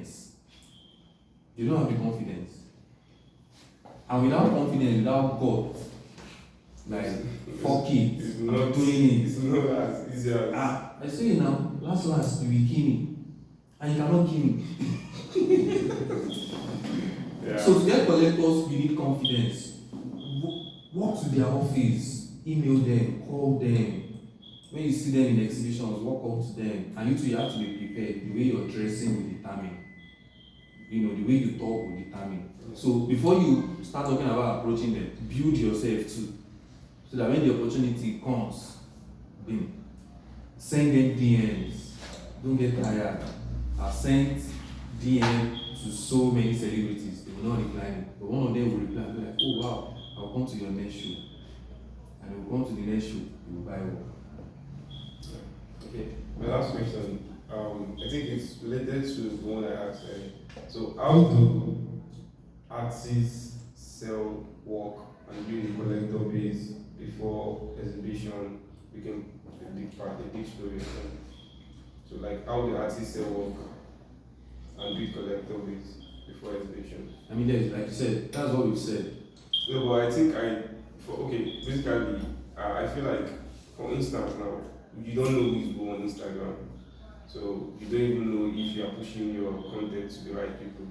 confidence. You don't have the confidence. And without confidence, without God, like, fuck it, I'm doing it. It's not as easy as... I say you now, last you will kill me. And you cannot kill me. Yeah. So to get collectors, we need confidence. Walk to their office, email them, call them. When you see them in exhibitions, walk up to them. And you too, you have to be prepared. The way you're dressing will determine. The way you talk will determine. So before you start talking about approaching them, build yourself too. So that when the opportunity comes, send them DMs. Don't get tired. I've sent DM to so many celebrities. They will not reply me. But one of them will reply and be like, oh wow, I'll come to your next show. And they will come to the next show, they will buy one. Okay, my last question. I think it's related to the one I asked earlier. So how do artists sell work and build a collector base before exhibition became a big story? So like how do artists sell work and build collector base before exhibition? I mean, like you said, that's what we've said. No, but I think basically, I feel like, for instance now, you don't know who is who on Instagram. So you don't even know if you are pushing your content to the right people.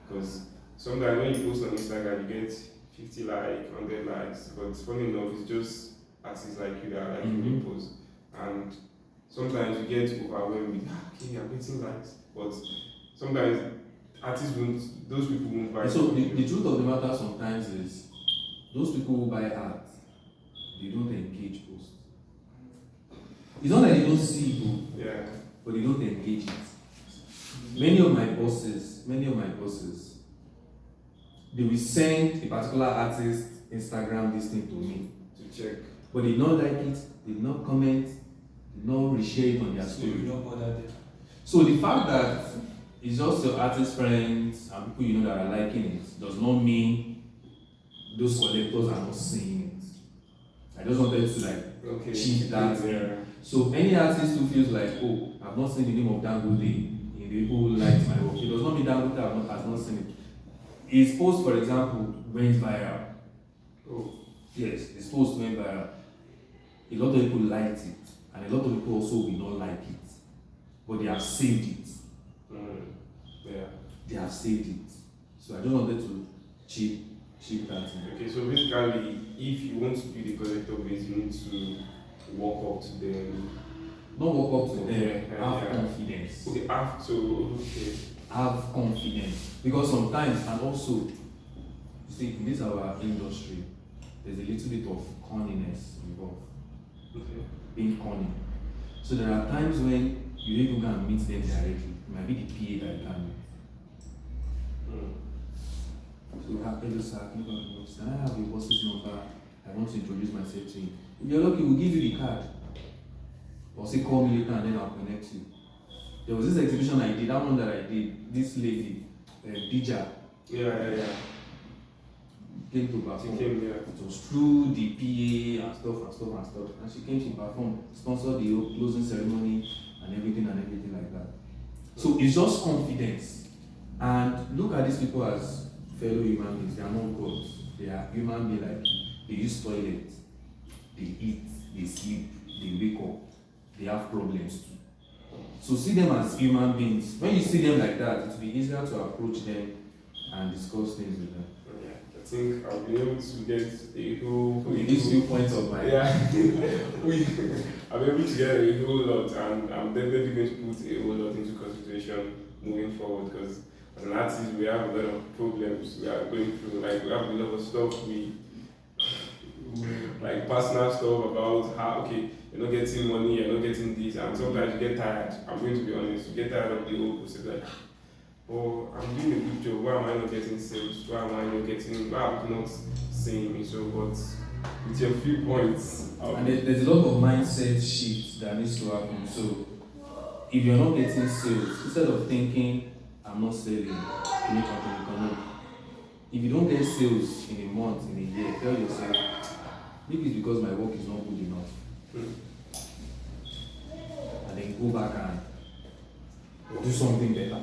Because sometimes when you post on Instagram, you get 50 likes, 100 likes. But funny enough, it's just artists like you that are liking your post. And sometimes you get overwhelmed with, okay, I'm getting likes. But sometimes those people won't buy. So the truth of the matter sometimes is, those people who buy art, they don't engage posts. It's not that they don't see it, but they don't engage it. Many of my bosses, they will send a particular artist Instagram this thing to me to check. But they don't like it, they don't comment, they don't reshare it on their story. You don't bother them. So the fact that it's just your artist friends and people you know that are liking it does not mean those collectors are not seeing it. I just wanted to cheat that. Yeah. So any artist who feels like, oh, I've not seen the name of Dangote in the people who liked my work, it does not mean Dangote has not seen it. His post, for example, went viral. Oh. Yes, his post went viral. A lot of people liked it, and a lot of people also will not like it, but they have saved it. Yeah. They have saved it. So I just wanted to cheat that. Okay, so basically, if you want to build a collector base, you need to walk up to them. Not walk up to them, have confidence. Okay, have confidence. Because sometimes, and also, you see, in this our industry, there's a little bit of corniness involved. Okay. Being corny. So there are times when you don't even go and meet them directly. It might be the PA that you can meet. So we have Pedro sir, can I have your boss's number? I want to introduce myself to him. If you're lucky, we'll give you the card. Or say call me later and then I'll connect you. There was this exhibition I did, that one that I did, this lady, Dija. Yeah. Came to perform. She came, yeah. It was through the PA and stuff. And she came, she performed, sponsored the whole closing ceremony and everything like that. So it's just confidence. And look at these people as fellow human beings. They are not gods. They are human beings like you. They use toilet, they eat, they sleep, they wake up, they have problems too. So see them as human beings. When you see them like that, it will be easier to approach them and discuss things with them. Yeah, I think I'll be able to get these few points of mine. Yeah, I'll be able to get a whole lot, and I'm definitely going to put a whole lot into consideration moving forward, because as an artist, we have a lot of problems we are going through. Like, we have a lot of stuff like personal stuff about how, okay, you're not getting money, you're not getting this, and sometimes you get tired. I'm going to be honest, you get tired of the whole process. Like, oh, I'm doing a good job, why am I not getting sales? Why am I not seeing me? So, but with your few points. And there's a lot of mindset shift that needs to happen. So, if you're not getting sales, instead of thinking, I'm not selling, if you don't get sales in a month, in a year, tell yourself, maybe it's because my work is not good enough. And then go back and do something better.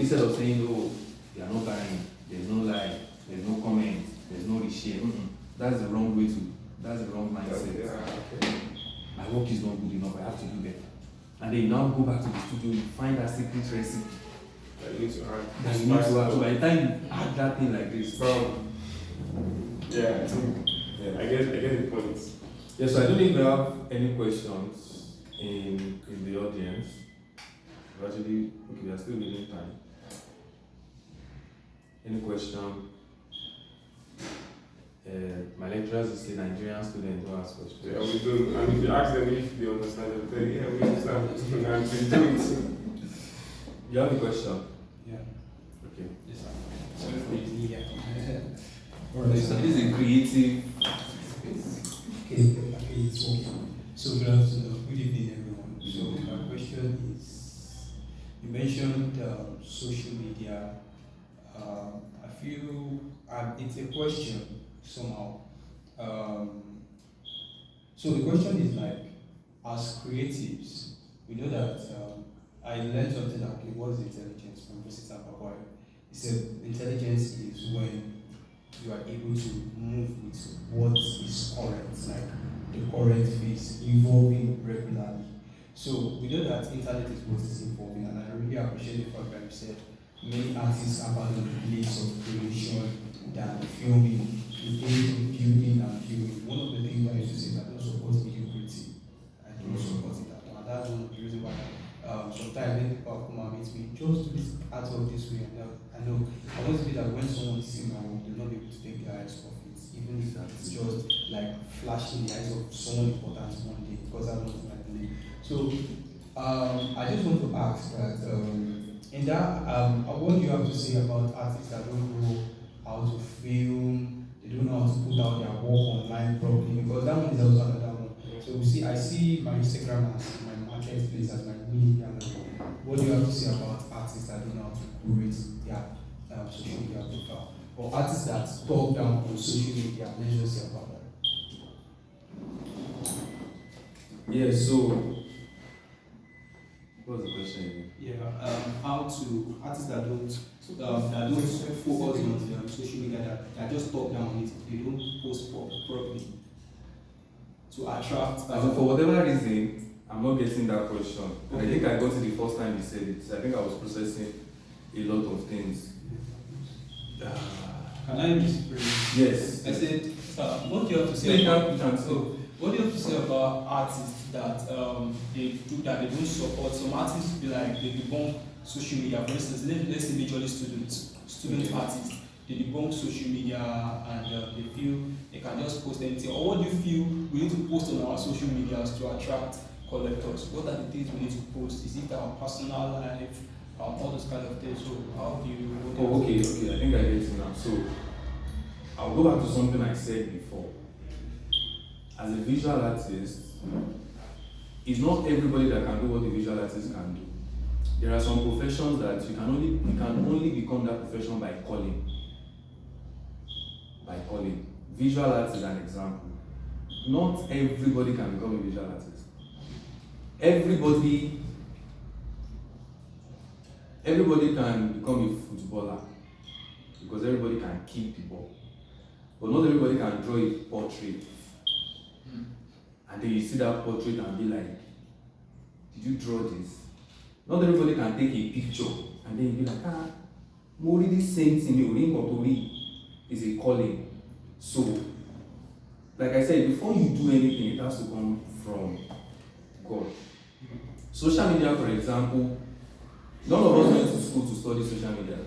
instead of saying, oh, they are not buying, there's no like, there's no comment, there's no reshare. That's the wrong way to, that's the wrong mindset. Okay. My work is not good enough, I have to do better. And then you now go back to the studio, you find that secret recipe That you need to add. that you need to add. So by the time you add that thing like this, yeah, I think I get the point. yes, so I don't think we have any questions in the audience. Actually, okay, we are still within time. Any question? My lecturers will say Nigerian students don't ask questions. Yeah, we do. And if you ask them if they understand, they'll tell you, yeah, we understand. And we do it. You have a question? Yeah. Okay. Yes, sir. Sorry for using here. So this is a creative. Okay, it's working. So good afternoon, good evening, everyone. So my question is, you mentioned social media. I feel it's a question somehow. So the question is like, as creatives, we know that I learned something like, okay, what is intelligence from Mrs. Abakwai? He said intelligence is when you are able to move with what is current, like the current phase, evolving regularly. So we know that internet is what is evolving, and I really appreciate the fact that you said many artists abandon the place of creation than filming, the place of building and viewing. One of the things that I used to say is that I don't support mediocrity. I don't support it at all. And that's one of the reasons why sometimes when people come and meet me, just do this art of this way. And I know I want to be that when someone sees my work, they'll not be able to take their eyes off it, even if it's just like flashing the eyes of someone important one day, because that's not my belief. So I just want to ask that in that, what do you have to say about artists that don't know how to film, they don't know how to put out their work online properly? Because that one is also another one. So I see my Instagram as my marketplace, as my mini gallery. What do you have to say about artists that don't know how to curate their social media profile? Or artists that talk down on social media? Let's just say about that. Yeah, so what's the question again? Yeah, how to artists that don't focus on social media, that just talk down on it, they don't post properly to attract. So for whatever reason, I'm not getting that question. Okay. I think I got it the first time you said it. I think I was processing a lot of things. Can I rephrase? Yes. I said, what do you have to say? What do you have to say about artists that they don't support? Some artists be like they debunk social media. For instance, let's say majorly student artists, they debunk social media and they feel they can just post anything. Or what do you feel we need to post on our social medias to attract collectors? What are the things we need to post? Is it our personal life? All those kind of things. So how do you? Okay. I think I get it now. So I'll go back to something I said before. As a visual artist, it's not everybody that can do what a visual artist can do. There are some professions that you can only become that profession by calling. By calling. Visual art is an example. Not everybody can become a visual artist. Everybody can become a footballer because everybody can kick the ball. But not everybody can draw a portrait. And then you see that portrait and be like, did you draw this? Not everybody can take a picture and then you be like, more this same thing, is a calling. So, like I said, before you do anything, it has to come from God. Social media, for example, none of us went to school to study social media.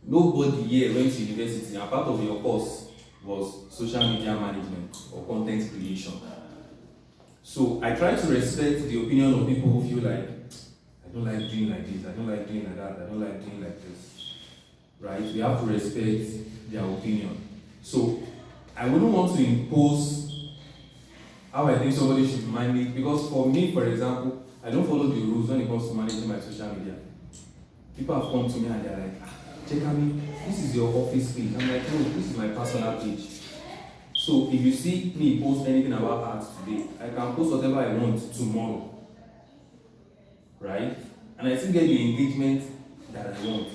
Nobody here went to university, and part of your course was social media management or content creation. So I try to respect the opinion of people who feel like, I don't like doing like this, I don't like doing like that, I don't like doing like this. Right? We have to respect their opinion. So I wouldn't want to impose how I think somebody should manage, because for me, for example, I don't follow the rules when it comes to managing my social media. People have come to me and they're like, check me, this is your office page. I'm like, no, this is my personal page. So if you see me post anything about art today, I can post whatever I want tomorrow. Right? and I still get the engagement that I want.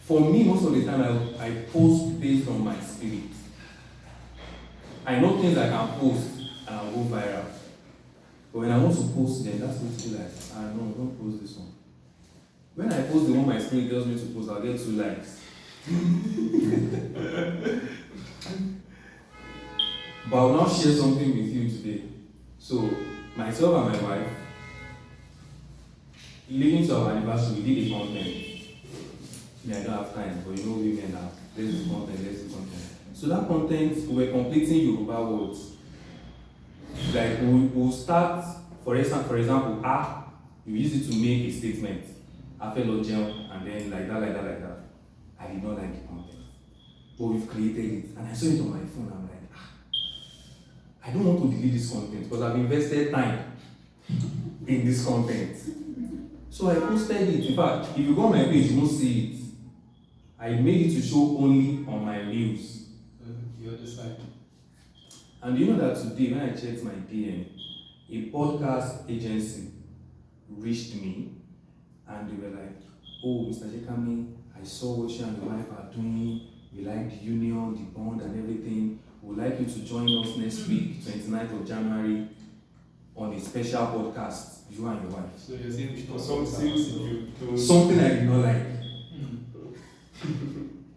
For me, most of the time, I post based on my spirit. I know things I can post and I'll go viral. But when I want to post them, that's what you like. No, don't post this one. When I post the one my spirit tells me to post, I'll get 2 likes. But I'll now share something with you today. So, myself and my wife, leading to our anniversary, we did a content. Yeah, I don't have time, but you know women now. Let's do content. So that content, we were completing Yoruba words. Like we'll start, for example, you use it to make a statement. I felt and then like that. I did not like the content. But we've created it. And I saw it on my phone. I'm like, I don't want to delete this content because I've invested time in this content. So I posted it. In fact, if you go on my page, you won't see it. I made it to show only on my reels. You understand? And you know that today, when I checked my DM, a podcast agency reached me and they were like, oh, Mr. Jekami, I saw what you and your wife are doing. We like the union, the bond, and everything. We would like you to join us next week, 29th of January, on a special podcast, you and your wife. So you're saying something I did not like.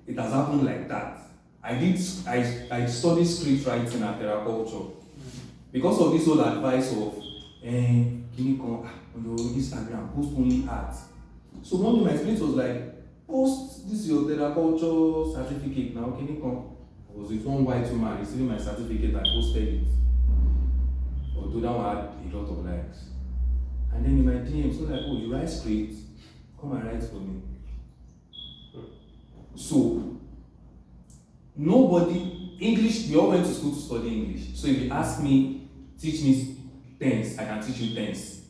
It has happened like that. I studied script writing at Culture. Because of this whole advice of can you come on your Instagram, post only art. So one day my spirit was like, post this your culture certificate now, can you come? I was with one white woman receiving my certificate, I posted it. Although that one had a lot of likes. And then in my DM, so like, oh, you write scripts, come and write for me. So, nobody, English, we all went to school to study English. So if you ask me, teach me tense, I can teach you tense.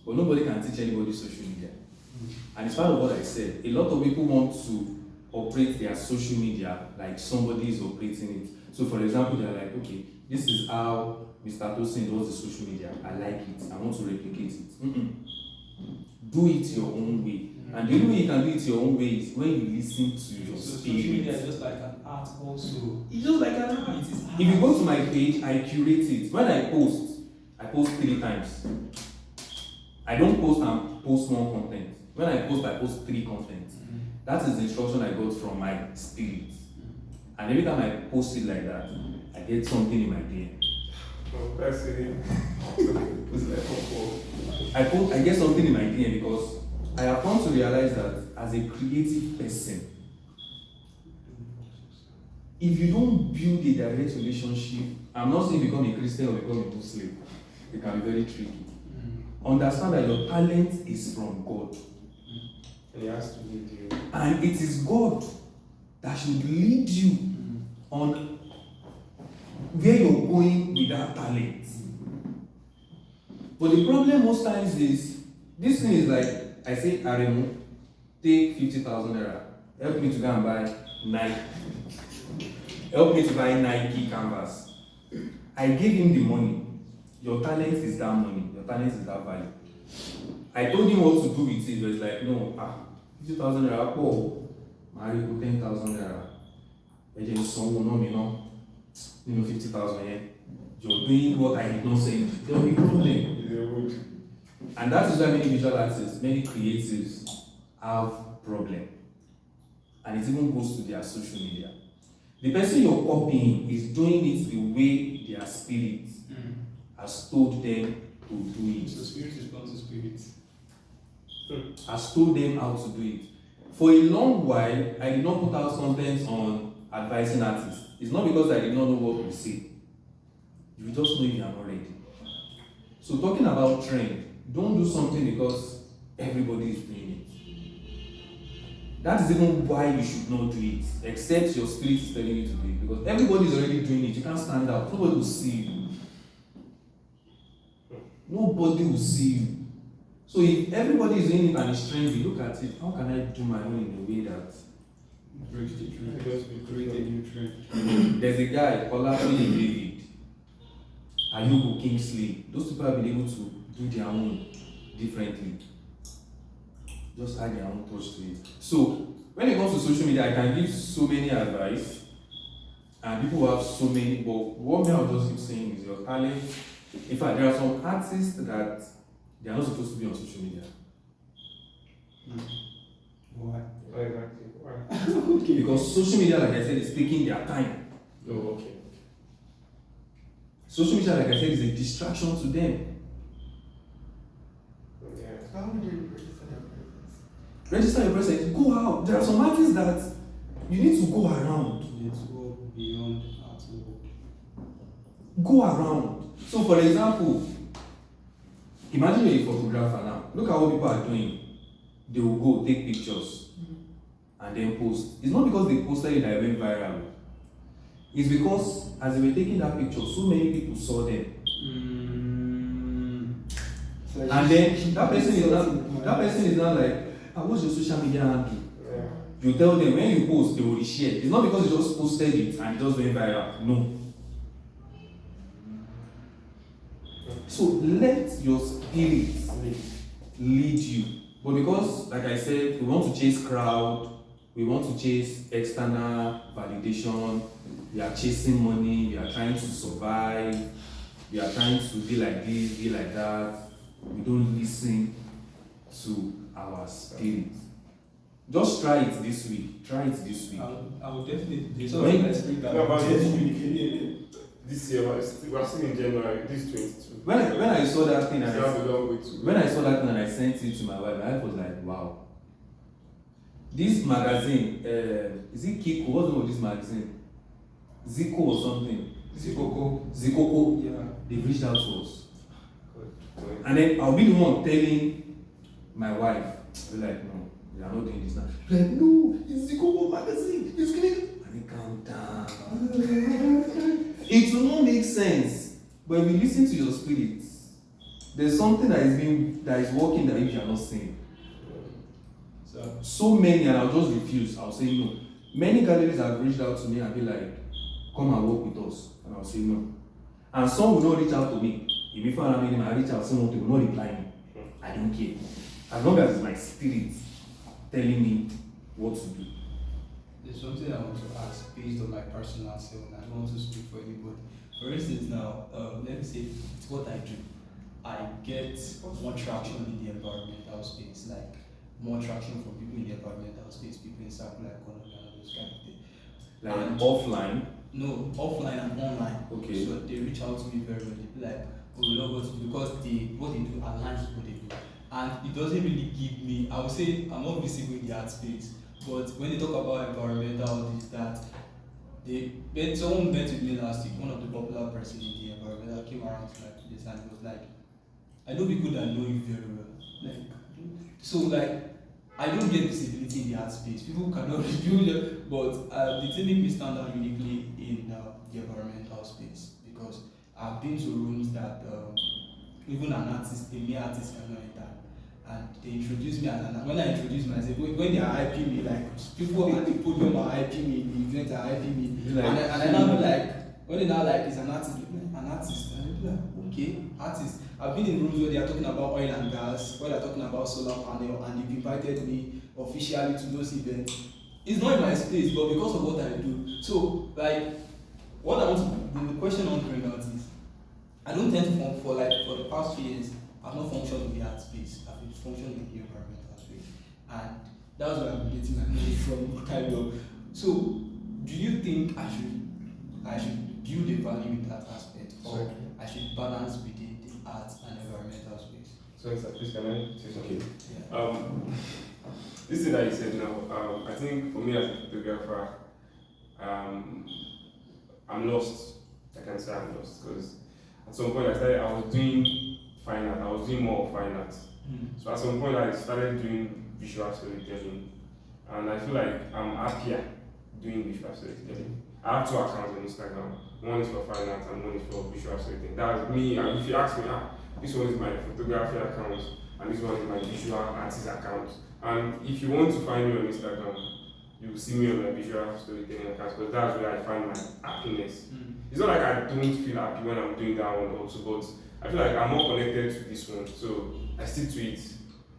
But nobody can teach anybody social media. And it's part of what I said. A lot of people want to operate their social media like somebody is operating it. So for example, they're like, okay, this is how Mr. Tosin does the social media. I like it. I want to replicate it. Do it your own way. And the only way you can do it your own way is when you listen to your spirit. Social media is just like an art also. It's just like an art. If you go to my page, I curate it. When I post 3 times. I don't post and post more content. When I post 3 content. That is the instruction I got from my spirit. And every time I post it like that, I get something in my DM. Oh, that's it. I get something in my DM because I have come to realize that as a creative person, if you don't build a direct relationship, I'm not saying become a Christian or become a Muslim, it can be very tricky. Understand that your talent is from God. And he has to lead you. And it is God that should lead you on where you're going with that talent. But the problem most times is, this thing is like, I say, Aremu, take 50,000 naira. Help me to go and buy Nike. Help me to buy Nike canvas. I give him the money. Your talent is that money. Your talent is that value. I told him what to do with it. But it's like, no, 50,000 naira, oh, Mario, 10,000 naira. I just saw one, 50,000 yen. You're doing what I did not say. There will be problem. And that is why many visual artists, many creatives have problem. And it even goes to their social media. The person you're copying is doing it the way their spirit has told them to do it. So spirit responds to spirit. Has told them how to do it. For a long while, I did not put out content on advising artists. It's not because I did not know what to say. You just know if you are not ready. So talking about trend, don't do something because everybody is doing it. That is even why you should not do it, except your spirit is telling you to do it. Because everybody is already doing it. You can't stand out. Nobody will see you. Nobody will see you. So if everybody is doing it and it's trendy, look at it. How can I do my own in a way that Breaks the trend. Because we create a new trend. there's a guy, Olatunji David, Kingsley. Those people have been able to do their own differently. just add their own touch to it. So when it comes to social media, I can give so many advice, and people have so many. But what me I'll just keep saying is your talent. In fact, there are some artists that they are not supposed to be on social media. Why? Exactly. Why? Okay. Because social media, like I said, is taking their time. Oh, okay. Social media, like I said, is a distraction to them. Yeah. How would you register their presence? Register your presence, go out. There are some artists that you need to go around. You need to go beyond art world. Go around. So, for example, imagine you're a photographer now. Look at what people are doing. They will go take pictures and then post. It's not because they posted it that it went viral. It's because as they were taking that picture, so many people saw them. So And then that person is not like, what's your social media handle? Yeah. You tell them when you post, they will reshare. It's not because you just posted it and it just went viral. No. So let your spirit lead you. But because, like I said, we want to chase crowd, we want to chase external validation, we are chasing money, we are trying to survive, we are trying to be like this, be like that. We don't listen to our spirit. Just try it this week. Try it this week. I would definitely do So something. Let's bring that No, but up. this year, we're still in January, this is 22. When I saw that thing, We and have a long way to go. when I saw that thing and I sent it to my wife, my wife was like, wow. This magazine, is it Kiko? What's the name of this magazine? Zico or something? Zikoko. Yeah. They've reached out to us. Good. And then I'll be the one telling my wife, be like, no, we are not doing this now. Be like, no, it's Zikoko magazine. It's killing. And they calm down. It will not make sense. But if you listen to your spirit, there's something that is working that you are not seeing. So many, and I'll just refuse. I'll say no. Many galleries have reached out to me and be like, come and work with us. And I'll say no. And some will not reach out to me. If I reach out, someone will not reply me. I don't care. As long as it's my spirit telling me what to do. There's something I want to ask based on my personal self, and I don't want to speak for anybody. For instance, now, let me say it's what I do. I get more traction in the environmental space, like more traction from people in the environmental space, people in circular economy and those kind of things. Like And- offline. No, offline and online. Okay. So they reach out to me very well. They be like, oh, we love what you do because what they do aligns with what they do. And it doesn't really give me, I would say I'm not visible in the art space, but when they talk about environmental, this, that, someone met with me last week, one of the popular person in the environmental came around to like this and he was like, I know people that know you very well. Like, so like, I don't get visibility in the art space. People cannot review it, but the thing make me stand out uniquely in the environmental space because I've been to rooms that even an artist, a mere artist cannot enter. And they introduce me as an when I introduce myself, when they are hyping me, like people at the podium are hyping me, the event are hyping me, Like, and I now be like, when they now like, it's an artist, and I be like, okay, artist. I've been in rooms where they are talking about oil and gas, where they are talking about solar panel, and they've invited me officially to those events. It's not in my space, but because of what I do. So, like, what I want to, the question I want to bring out is, I don't tend to for the past few years, I've not functioned in the art space. I've been functioning in the environmental space, and that's where I'm getting my money from, kind of. So, do you think I should build a value in that aspect, or I should balance within the art and environmental space? So, please, can I say something? Yeah. This thing that you said now, I think for me as a photographer, I'm lost. I can say I'm lost because at some point I was doing fine art. I was doing more of fine art. So at some point I started doing visual storytelling, and I feel like I'm happier doing visual storytelling. I have two accounts on Instagram. One is for fine art and one is for visual storytelling. That's me. And if you ask me, this one is my photography account and this one is my visual artist account. And if you want to find me on Instagram, you will see me on my visual storytelling account because that's where I find my happiness. It's not like I don't feel happy when I'm doing that one also, but I feel like I'm more connected to this one, so I stick to it.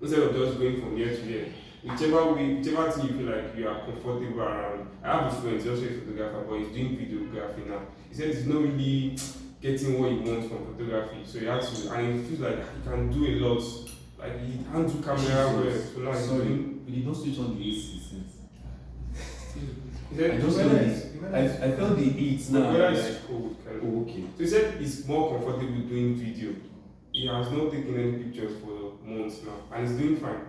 instead of just going from here to here. Whichever thing you feel like you are comfortable around. I have a friend, he's also a photographer, but he's doing videography now. He said he's not really getting what he wants from photography, so he has to, and he feels like he can do a lot. Like he handle camera well, so now he's Sorry, doing. we did not switch on the AC since. He said, I just felt it. I felt the heat now. weather Like, is cold. oh, okay. So he said he's more comfortable doing video. He has not taken any pictures for months now, and he's doing fine.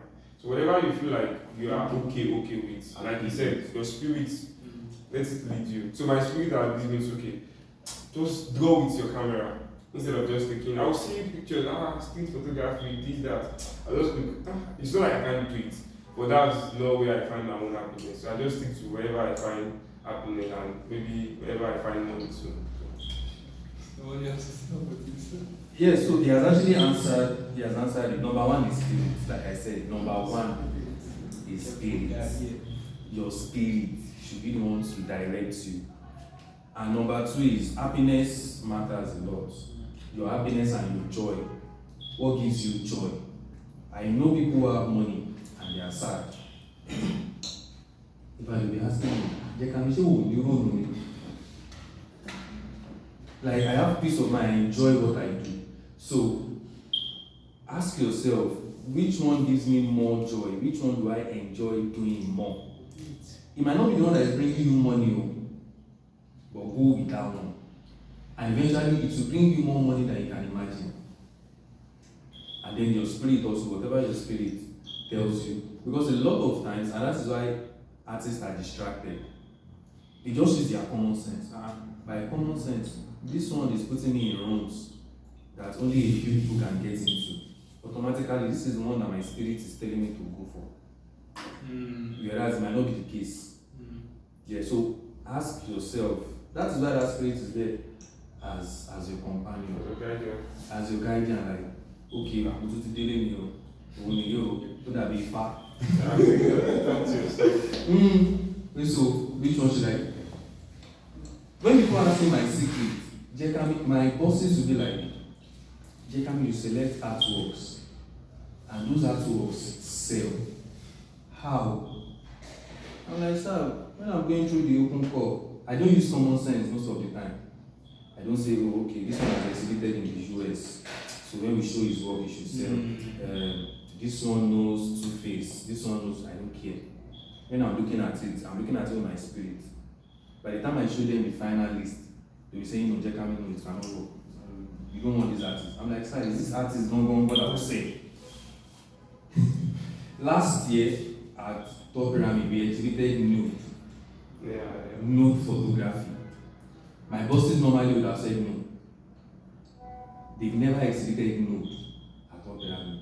So whatever you feel like you are okay with, like he said, your spirit, let it lead you. So my spirit are leading me, okay, just draw with your camera instead of just taking. I'll see pictures, street photography, this, that. I just look. It's not like I can't do it, but that's not where I find my own happiness. So I just stick to wherever I find happiness and maybe wherever I find money too. Nobody else is not what you said. Yeah, so he has actually answered. He has answered it. Number one is spirit. Like I said, number one is spirit. Your spirit should be the ones to direct you. And number two is happiness matters a lot. Your happiness and your joy. What gives you joy? I know people who have money and they are sad. If I will be asking you, they can say, oh, you don't know. Like I have peace of mind, I enjoy what I do. So ask yourself, which one gives me more joy? Which one do I enjoy doing more? It might not be the one that is bringing you money, but go with that one. And eventually it will bring you more money than you can imagine. And then your spirit also, whatever your spirit tells you. Because a lot of times, and that is why artists are distracted, they just use their common sense. By common sense, this one is putting me in rooms that only a few people can get into. Automatically, this is the one that my spirit is telling me to go for. Whereas it might not be the case. Yeah, so ask yourself. That is why that spirit is there as your companion, as your guardian. Like, okay, I'm going to tell you, so which one should I? When people ask me my secret, my bosses will be like, you select artworks, and those artworks sell. How? I'm like, sir, when I'm going through the open call, I don't use common sense most of the time. I don't say, oh, okay, this one is exhibited in the US, so when we show his work, he should sell. This one knows Two-Face, this one knows, I don't care. When I'm looking at it with my spirit. By the time I show them the final list, they'll be saying, no, Jekami, no, it cannot work. You don't want this artist. I'm like, sir, is this artist not going what I was saying? Last year at Top Aremu, we exhibited nude photography. My bosses normally would have said no. They've never exhibited nude at Top Aremu.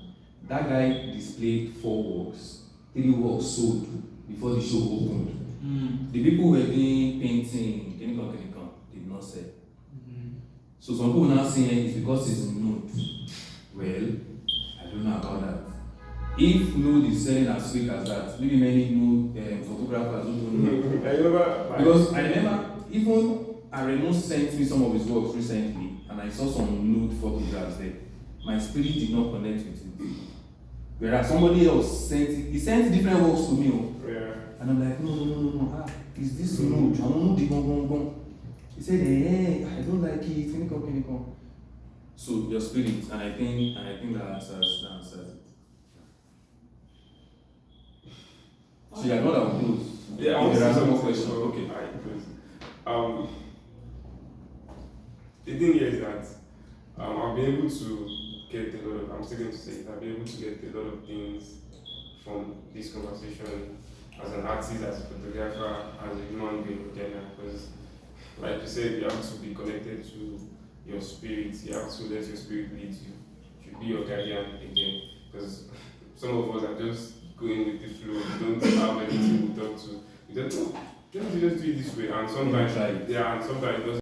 That guy displayed 4 works. 3 works sold before the show opened. The people who were doing painting, did not sell. So some people now saying it's because it's nude. Well, I don't know about that. If nude is selling as quick as that, maybe many nude photographers don't know. Because I remember even Aremu sent me some of his works recently, and I saw some nude photographs there. My spirit did not connect with it. Whereas somebody else he sent different works to me. And I'm like, no. Is this nude? I don't know the gong. He said, hey, I don't like it. Can you come? So your spirit, and I think that answers it. So you're not that close. Yeah, I want to there are say some more something. questions. Okay. Alright, the thing here is that I've been able to get a lot of, I'm still going to say it, I've been able to get a lot of things from this conversation as an artist, as a photographer, as a human being in general. Because, like you said, you have to be connected to your spirit, you have to let your spirit lead you. You should be your guardian again. Because some of us are just going with the flow, we don't have anything to talk to. We don't know. Just do it this way, and sometimes, and sometimes it doesn't.